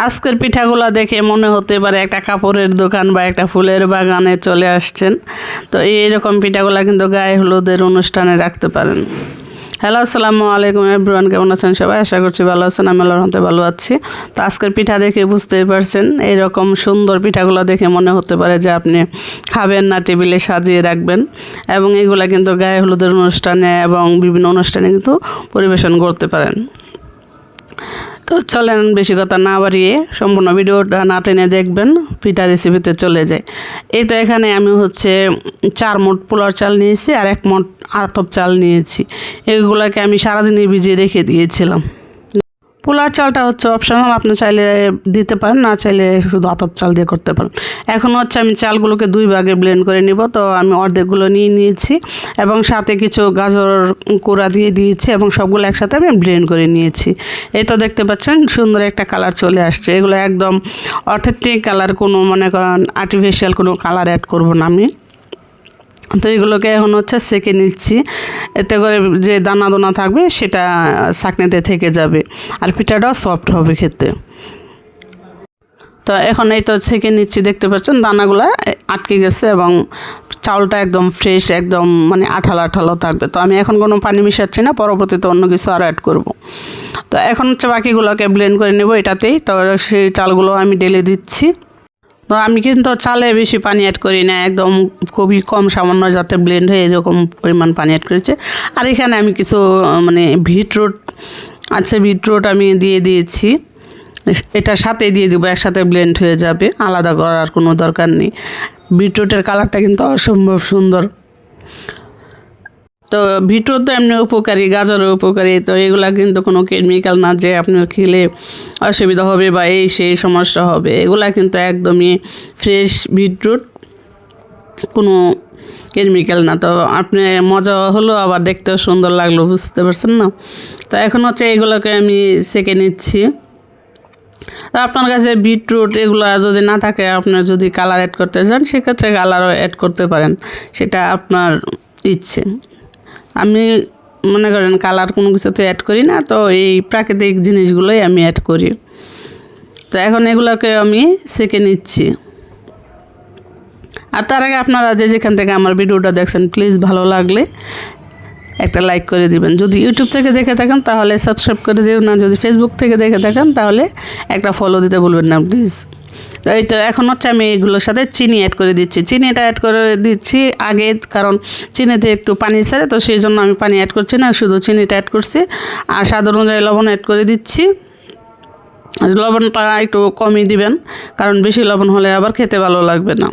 আজকের পিঠাগুলো দেখে মনে হতে পারে একটা কাপড়ের দোকান বা একটা ফুলের বাগানে চলে আসছেন। তো এইরকম পিঠাগুলো কিন্তু গায়ে হলুদের অনুষ্ঠানে রাখতে পারেন। হ্যালো, আসসালামু আলাইকুম এভরিওয়ান, কেমন আছেন সবাই? আশা করছি ভালো আছেন। আমি আল্লাহর রহমতে ভালো আছি। তো আজকের পিঠা দেখে বুঝতেই পারছেন, এইরকম সুন্দর পিঠাগুলো দেখে মনে হতে পারে যে আপনি খাবেন না, টেবিলে সাজিয়ে রাখবেন। এবং এগুলা কিন্তু গায়ে হলুদের অনুষ্ঠানে এবং বিভিন্ন অনুষ্ঠানে কিন্তু পরিবেশন করতে পারেন। তো চলেন বেশি কথা না বাড়িয়ে সম্পূর্ণ ভিডিওটা না টেনে দেখবেন, পিঠা রেসিপিতে চলে যায়। এই তো এখানে আমি 4 মোট পোলার চাল নিয়েছি আর 1 মোট আতপ চাল নিয়েছি। এগুলোকে আমি সারাদিনই ভিজিয়ে রেখে দিয়েছিলাম। পোলার চালটা অপশনাল, আপনি চাইলে দিতে পারেন, না চাইলে শুধু আতপ চাল দিয়ে করতে পারেন। এখন আমি চালগুলোকে 2 ভাগে ব্লেন্ড করে নিব। তো আমি অর্ধেকগুলো নিয়ে নিয়েছি এবং সাথে কিছু গাজর কোড়া দিয়ে দিয়েছি এবং সবগুলো একসাথে আমি ব্লেন্ড করে নিয়েছি। এই তো দেখতে পাচ্ছেন সুন্দর একটা কালার চলে আসছে। এগুলো একদম অথেন্টিক কালার, কোনো মনে করেন আর্টিফিশিয়াল কোনো কালার অ্যাড করব না আমি। তো এগুলোকে এখন সেঁকে নিচ্ছি, এতে করে যে দানা দানা থাকবে সেটা ছাঁকনিতে থেকে যাবে আর পিঠাটাও সফট হবে খেতে। তো এখন এই তো ছেঁকে নিচ্ছি, দেখতে পাচ্ছেন দানাগুলো আটকে গেছে এবং চাউলটা একদম ফ্রেশ, একদম মানে আঠালো আঠালো থাকবে। তো আমি এখন কোনো পানি মিশাচ্ছি না, পরবর্তীতে অন্য কিছু আরও অ্যাড করব। তো এখন বাকিগুলোকে ব্লেন্ড করে নেব এটাতেই। তো সেই চালগুলো আমি ঢেলে দিচ্ছি। তো আমি কিন্তু চালে বেশি পানি অ্যাড করি না, একদম খুবই কম সামান্য যাতে ব্লেন্ড হয়ে এরকম পরিমাণ পানি অ্যাড করেছে। আর এখানে আমি কিছু বিটরুট আমি দিয়ে দিয়েছি, এটার সাথে দিয়ে দেবো, একসাথে ব্লেন্ড হয়ে যাবে, আলাদা করার কোনো দরকার নেই। বিটরুটের কালারটা কিন্তু অসম্ভব সুন্দর। তো বিটরুট তো এমনি উপকারী, গাজরের উপকারী। তো এগুলা কিন্তু কোনো কেমিক্যাল না যে আপনার খেলে অসুবিধা হবে বা সেই সমস্যা হবে। এগুলা কিন্তু একদমই ফ্রেশ বিটরুট, কোনো কেমিক্যাল না। তো আপনি মজা হলো, আবার দেখতেও সুন্দর লাগলো, বুঝতে পারছেন না? তো এখন এগুলোকে আমি সেঁকে নিচ্ছি। তো আপনার কাছে বিটরুট এগুলো যদি না থাকে, আপনার যদি কালার অ্যাড করতে চান সেক্ষেত্রে কালারও অ্যাড করতে পারেন, সেটা আপনার ইচ্ছে। আমি মনে করেন কালার কোনো কিছুতে অ্যাড করি না, তো এই প্রাকৃতিক জিনিসগুলোই আমি অ্যাড করি। তো এখন এগুলোকে আমি সেঁকে নিচ্ছি। আর তার আগে আপনারা যেখান থেকে আমার ভিডিওটা দেখছেন, প্লিজ ভালো লাগলে একটা লাইক করে দিবেন। যদি ইউটিউব থেকে দেখে থাকেন তাহলে সাবস্ক্রাইব করে দিবেন, না যদি ফেসবুক থেকে দেখে থাকেন তাহলে একটা ফলো দিতে বলবেন না প্লিজ। তো এই তো এখন আমি এগুলোর সাথে চিনি অ্যাড করে দিচ্ছি। চিনিটা অ্যাড করে দিচ্ছি আগে, কারণ চিনিতে একটু পানি ছাড়ে, তো সেই জন্য আমি পানি অ্যাড করছি না, শুধু চিনিটা অ্যাড করছি। আর স্বাদ অনুযায়ী লবণ অ্যাড করে দিচ্ছি। লবণটা একটু কমই দিবেন, কারণ বেশি লবণ হলে আবার খেতে ভালো লাগবে না।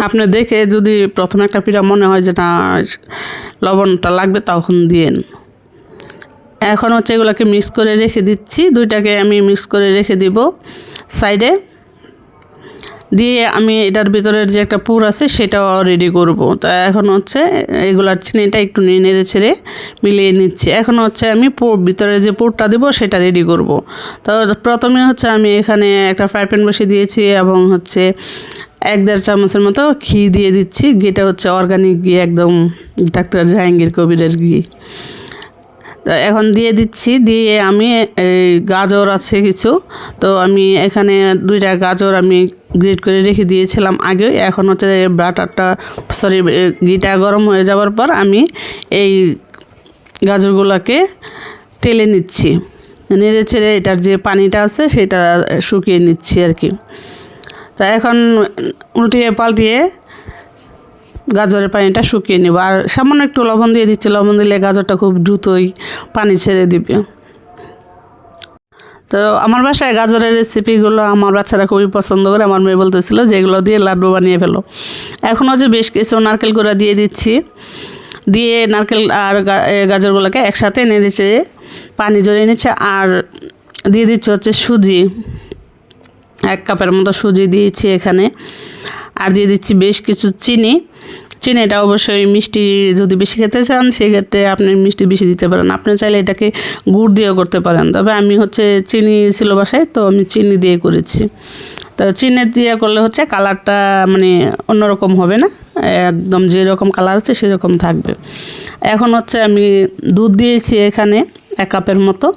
আপনি দেখে যদি প্রথমে একটা পিঠা মনে হয় যে না লবণটা লাগবে, তখন দিয়েন। এখন এগুলোকে মিক্স করে রেখে দিচ্ছি। 2টাকে আমি মিক্স করে রেখে দিব সাইডে। দিয়ে আমি এটার ভিতরের যে একটা পুর আছে সেটাও রেডি করব। তো এখন এগুলার চিনিটা একটু নেড়ে ছেড়ে মিলিয়ে নিচ্ছি। এখন আমি ভিতরে যে পুরটা দেবো সেটা রেডি করব। তো প্রথমে আমি এখানে একটা ফ্রাই প্যান বসিয়ে দিয়েছি এবং 1-1.5 চামচের মতো ঘি দিয়ে দিচ্ছি। ঘিটা অর্গানিক ঘি, একদম ডাক্তার জাহাঙ্গীর কবিরের ঘি। তো এখন দিয়ে দিচ্ছি। দিয়ে আমি এই গাজর আছে কিছু, তো আমি এখানে 2টা গাজর আমি গ্রেট করে রেখে দিয়েছিলাম আগে। এখন ঘিটা গরম হয়ে যাওয়ার পর আমি এই গাজরগুলোকে টেলে নিচ্ছি, নেড়ে ছেড়ে এটার যে পানিটা আছে সেটা শুকিয়ে নিচ্ছি আর কি। তা এখন উল্টিয়ে পাল্টিয়ে গাজরের পানিটা শুকিয়ে নেব। আর সামান্য একটু লবণ দিয়ে দিচ্ছি, লবণ দিলে গাজরটা খুব দ্রুতই পানি ছেড়ে দিবে। তো আমার বাসায় গাজরের রেসিপিগুলো আমার বাচ্চারা খুবই পছন্দ করে। আমার মেয়ে বলতেছিল যে এগুলো দিয়ে লাড্ডু বানিয়ে ফেলো। এখন বেশ কিছু নারকেল গুঁড়া দিয়ে দিচ্ছি। দিয়ে নারকেল আর গাজরগুলোকে একসাথে নেড়েছে, পানি জড়িয়ে নিচ্ছে। আর দিয়ে দিচ্ছে সুজি, 1 কাপের মতো সুজি দিয়েছি এখানে। আর দিয়ে দিচ্ছি বেশ কিছু চিনি। চিনিটা অবশ্যই মিষ্টি যদি বেশি খেতে চান সেক্ষেত্রে আপনি মিষ্টি বেশি দিতে পারেন। আপনি চাইলে এটাকে গুড় দিয়েও করতে পারেন, তবে আমি চিনি ছিল বাসায়, তো আমি চিনি দিয়ে করেছি। তো চিনি দিয়ে করলে কালারটা মানে অন্যরকম হবে না, একদম যেরকম কালার আছে সেরকম থাকবে। এখন আমি দুধ দিয়েছি এখানে 1 কাপের মতো,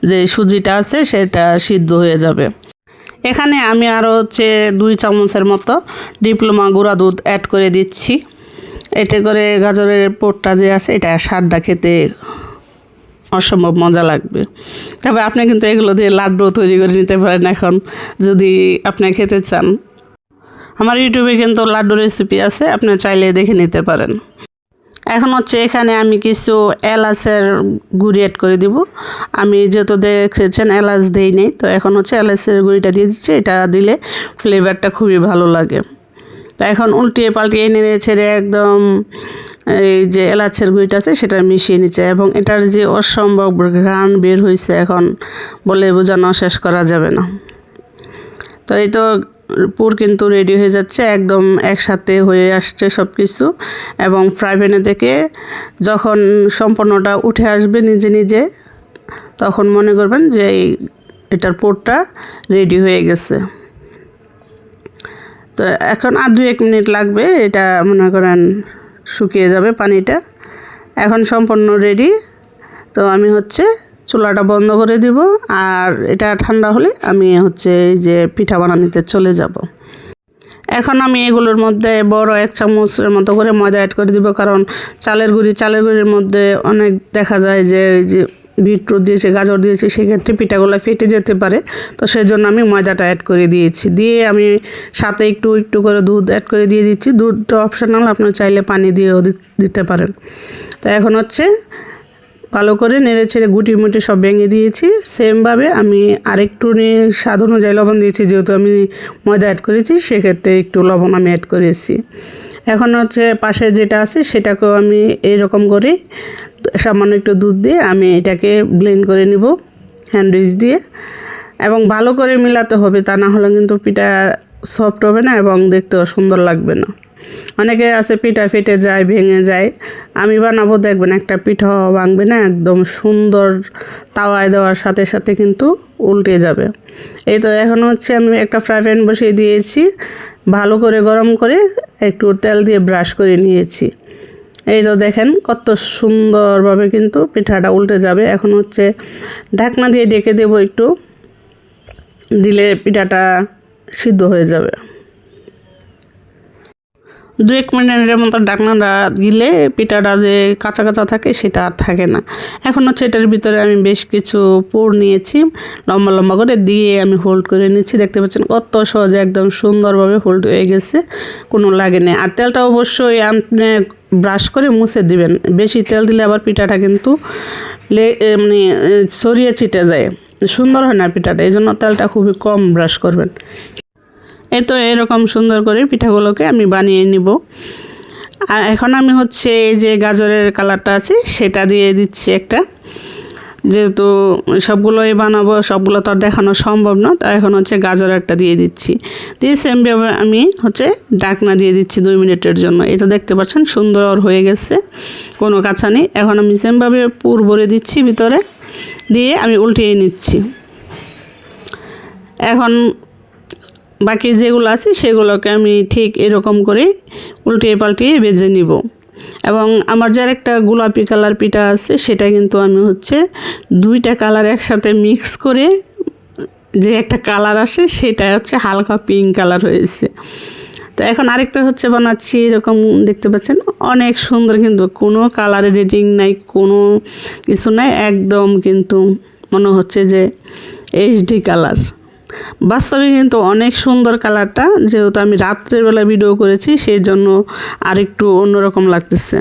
যে সুজিটা আছে সেটা সিদ্ধ হয়ে যাবে। এখানে আমি আরও হচ্ছে 2 চামচের মতো ডিপ্লোমা গুঁড়া দুধ অ্যাড করে দিচ্ছি। এতে করে গাজরের পুরটা যে আছে এটা স্বাদটা খেতে অসম্ভব মজা লাগবে। তবে আপনি কিন্তু এগুলো দিয়ে লাড্ডু তৈরি করে নিতে পারেন এখন যদি আপনি খেতে চান। আমার ইউটিউবে কিন্তু লাড্ডু রেসিপি আছে, আপনি চাইলে দেখে নিতে পারেন। এখন হচ্ছে এখানে আমি কিছু এলাচের গুঁড়ি অ্যাড করে দিব। আমি যেহেতু দেখেছেন এলাচ দেই নেই, তো এখন হচ্ছে এলাচের গুঁড়িটা দিয়ে দিচ্ছি। এটা দিলে ফ্লেভারটা খুবই ভালো লাগে। তো এখন উল্টিয়ে পাল্টিয়ে নেড়ে ছেড়ে একদম এই যে এলাচের গুঁড়িটা আছে সেটা মিশিয়ে নিচ্ছে, এবং এটার যে অসম্ভব ঘ্রাণ বের হয়েছে এখন বলে বোঝানো শেষ করা যাবে না। তো এই তো পুর কিন্তু রেডি হয়ে যাচ্ছে, একদম একসাথে হয়ে আসছে সব কিছু। এবং ফ্রাই প্যানে থেকে যখন সম্পূর্ণটা উঠে আসবে নিজে নিজে, তখন মনে করবেন যে এটার পুরটা রেডি হয়ে গেছে। তো এখন আর 2-1 মিনিট লাগবে, এটা মনে করেন শুকিয়ে যাবে পানিটা। এখন সম্পূর্ণ রেডি। তো আমি হচ্ছে চুলাটা বন্ধ করে দিব, আর এটা ঠান্ডা হলে আমি হচ্ছে এই যে পিঠা বানানিতে চলে যাব। এখন আমি এগুলোর মধ্যে বড় 1 চামচের মতো করে ময়দা অ্যাড করে দিব, কারণ চালের গুঁড়ির মধ্যে অনেক দেখা যায় যে বিটরুট দিয়েছি, গাজর দিয়েছি, সেক্ষেত্রে পিঠাগুলো ফেটে যেতে পারে। তো সেই জন্য আমি ময়দাটা অ্যাড করে দিয়েছি। দিয়ে আমি সাথে একটু একটু করে দুধ অ্যাড করে দিয়ে দিচ্ছি। দুধটা অপশনাল, আপনি চাইলে পানি দিয়েও দিতে পারেন। তো এখন হচ্ছে ভালো করে নেড়ে ছেড়ে গুটি মুটি সব ভেঙে দিয়েছি। সেমভাবে আমি আরেকটু স্বাদ অনুযায়ী লবণ দিয়েছি, যেহেতু আমি ময়দা অ্যাড করেছি সেক্ষেত্রে একটু লবণ আমি অ্যাড করেছি। এখন হচ্ছে পাশে যেটা আছে সেটাকেও আমি এইরকম করে সামান্য একটু দুধ দিয়ে আমি এটাকে ব্লেন্ড করে নিব হ্যান্ড উইচ দিয়ে, এবং ভালো করে মিলাতে হবে, তা না হলে কিন্তু পিঠা সফট হবে না এবং দেখতেও সুন্দর লাগবে না। অনেকে আছে পিঠা ফেটে যায়, ভেঙে যায়। আমি বানাবো, দেখবেন একটা পিঠাও ভাঙবে না, একদম সুন্দর তাওয়ায় দেওয়ার সাথে সাথে কিন্তু উল্টে যাবে। এই তো এখন হচ্ছে আমি একটা ফ্রাই প্যান বসিয়ে দিয়েছি, ভালো করে গরম করে একটু তেল দিয়ে ব্রাশ করে নিয়েছি। এই তো দেখেন কত সুন্দরভাবে কিন্তু পিঠাটা উল্টে যাবে। এখন হচ্ছে ঢাকনা দিয়ে ঢেকে দেবো, একটু দিলে পিঠাটা সিদ্ধ হয়ে যাবে। 2-1 মিনিটের মতো ঢাকনাটা দিলে পিঠাটা যে কাঁচা কাঁচা থাকে সেটা আর থাকে না। এখন হচ্ছে এটার ভিতরে আমি বেশ কিছু পুর নিয়েছি, লম্বা লম্বা করে দিয়ে আমি হোল্ড করে নিচ্ছি। দেখতে পাচ্ছেন কত সহজে একদম সুন্দরভাবে হোল্ড হয়ে গেছে, কোনো লাগে না। আর তেলটা অবশ্যই আপনি ব্রাশ করে মুছে দিবেন। বেশি তেল দিলে আবার পিঠাটা কিন্তু মানে ছড়িয়ে ছিটে যায়, সুন্দর হয় না পিঠাটা। এই জন্য তেলটা খুবই কম ব্রাশ করবেন। এই তো এরকম সুন্দর করে পিঠাগুলোকে আমি বানিয়ে নিব। আর এখন আমি হচ্ছে এই যে গাজরের কালারটা আছে সেটা দিয়ে দিচ্ছি একটা, যেহেতু সবগুলোই বানাবো, সবগুলো তো আর দেখানো সম্ভব না। তো এখন হচ্ছে গাজরেরটা দিয়ে দিচ্ছি, দিয়ে সেমভাবে আমি হচ্ছে ঢাকনা দিয়ে দিচ্ছি 2 মিনিটের জন্য। এটা দেখতে পাচ্ছেন সুন্দর হয়ে গেছে, কোনো কাঁচা নেই। এখন আমি সেমভাবে পুর ভরে দিচ্ছি ভিতরে, দিয়ে আমি উল্টিয়ে নিচ্ছি। এখন বাকি যেগুলো আছে সেগুলোকে আমি ঠিক এরকম করে উল্টিয়ে পাল্টিয়ে ভেজে নিব। এবং আমার যার একটা গোলাপি কালার পিঠা আছে সেটা কিন্তু আমি হচ্ছে 2টা কালার একসাথে মিক্স করে যে একটা কালার আসে সেটা হচ্ছে হালকা পিঙ্ক কালার হয়েছে। তো এখন আরেকটা হচ্ছে বানাচ্ছি, এরকম দেখতে পাচ্ছেন অনেক সুন্দর, কিন্তু কোনো কালার এডিটিং নাই, কোনো কিছু নাই, একদম কিন্তু মনে হচ্ছে যে এইচডি কালার। বাস্তবে কিন্তু অনেক সুন্দর কালারটা, যেহেতু আমি রাত্রেবেলা ভিডিও করেছি সেই জন্য আরেকটু অন্যরকম লাগতেছে।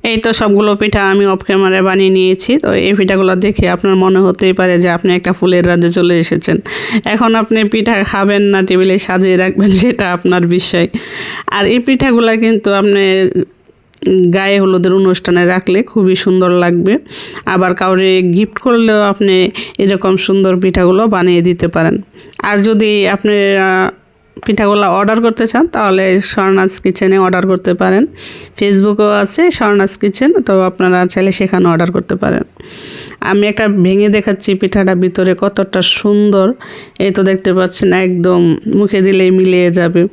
এই তো সবগুলো পিঠা আমি অফ ক্যামেরায় বানিয়ে নিয়েছি। তো এই পিঠাগুলো দেখে আপনার মনে হতেই পারে যে আপনি একটা ফুলের রাজ্যে চলে এসেছেন। এখন আপনি পিঠা খাবেন না টেবিলে সাজিয়ে রাখবেন সেটা আপনার বিষয়। আর এই পিঠাগুলো কিন্তু আপনি গায়ে হলুদের অনুষ্ঠানে রাখলে খুবই সুন্দর লাগবে। আবার কাউরে গিফট করলেও আপনি এরকম সুন্দর পিঠাগুলো বানিয়ে দিতে পারেন। আর যদি আপনি পিঠাগুলো অর্ডার করতে চান তাহলে স্বর্ণাস কিচেনে অর্ডার করতে পারেন। ফেসবুকেও আছে স্বর্ণাস কিচেন, তো আপনারা চাইলে সেখানে অর্ডার করতে পারেন। আমি একটা ভেঙে দেখাচ্ছি পিঠাটা ভিতরে কতটা সুন্দর। এই তো দেখতে পাচ্ছেন একদম মুখে দিলেই মিলিয়ে যাবে।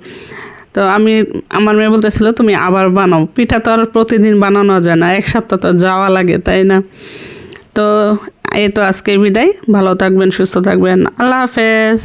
তো আমার মেয়ে বলতেছিল তুমি আবার বানাও। পিঠা তো আর প্রতিদিন বানানো যায় না, 1 সপ্তাহ তো যাওয়া লাগে, তাই না? তো এই তো আজকের বিদায়, ভালো থাকবেন, সুস্থ থাকবেন, আল্লাহ হাফেজ।